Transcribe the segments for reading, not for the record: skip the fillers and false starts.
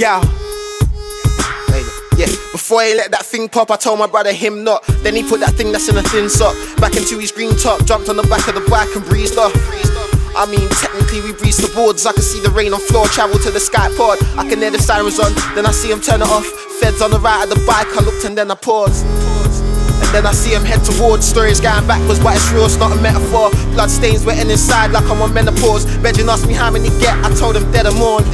gal. Yeah, before he let that thing pop, I told my brother him not. Then he put that thing that's in a thin sock back into his green top, jumped on the back of the bike and breezed off. I mean, technically we breezed the boards. I can see the rain on floor, travel to the sky pod. I can hear the sirens on, then I see him turn it off. Feds on the right of the bike, I looked and then I paused. And then I see him head towards, stories going backwards, but it's real, it's not a metaphor. Blood stains wetting inside like I'm on menopause. Reggie asked me how many get, I told him dead or more.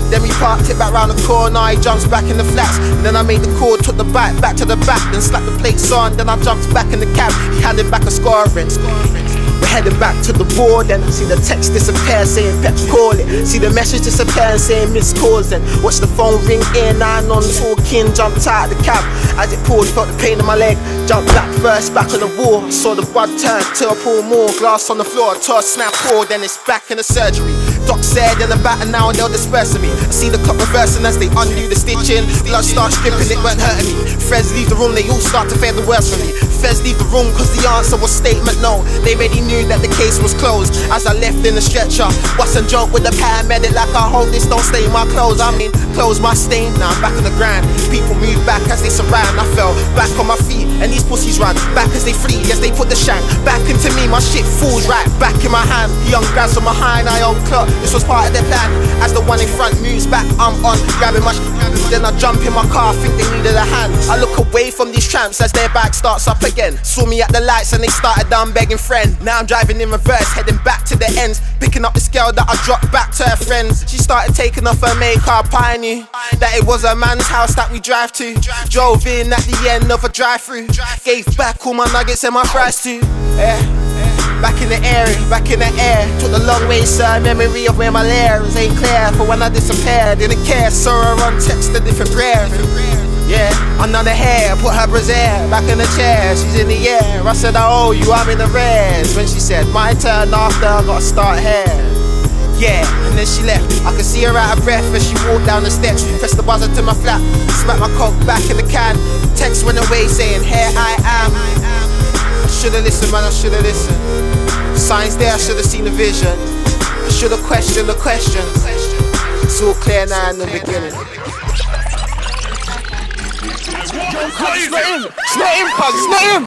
Then we parked it back round the corner, he jumps back in the flats. Then I made the call, took the bike back to the back, then slapped the plates on. Then I jumped back in the cab, he handed back a scoring. We're heading back to the board, then I see the text disappear saying PEP call it. See the message disappear and saying missed calls. Then watch the phone ring in, I'm on talking, jumped out of the cab. As it pulled, felt the pain in my leg. Jumped back first, back on the wall. Saw the blood turn till I pour more. Glass on the floor, toss, snap, pour. Then it's back in the surgery. Doc said in the batter now and they'll disperse me. I see the clock reversing as they undo the stitching. Blood starts dripping, it weren't hurting me. Feds leave the room, they all start to fare the worse for me. Feds leave the room cause the answer was statement no. They already knew that the case was closed. As I left in the stretcher, what's a joke with the paramedic like I hope this don't stain my clothes. I mean, clothes my stain, now I'm back on the grind. People move back as they surround. I fell back on my feet and these pussies run back as they flee, as they put the shank back into me. My shit falls right back in my hand. Young grabs from behind, I own clock. This was part of their plan. As the one in front moves back, I'm on, grabbing my then I jump in my car, think they needed a hand. I look away from these tramps as their bike starts up again. Saw me at the lights and they started down begging friend. Now I'm driving in reverse, heading back to the ends, picking up the scale that I dropped back to her friends. She started taking off her makeup, I knew that it was a man's house that we drive to. Drove in at the end of a drive-through, gave back all my nuggets and my fries too. Back in the air, back in the air. Took the long way, sir, memory of where my lairs ain't clear. For when I disappeared, didn't care, saw her on text a different prayer. Yeah, under the hair, put her brassiere back in the chair, she's in the air. I said I owe you, I'm in the res. When she said my turn after, I gotta start here. Yeah, and then she left. I could see her out of breath as she walked down the steps. Pressed the buzzer to my flat, smacked my coke back in the can. Text went away saying, here I am. I should've listened, man, I should've listened. Signs there, I should've seen the vision. I should've questioned the questions. It's all clear now in the beginning. It's not him, it's not him, cuz, it's not him.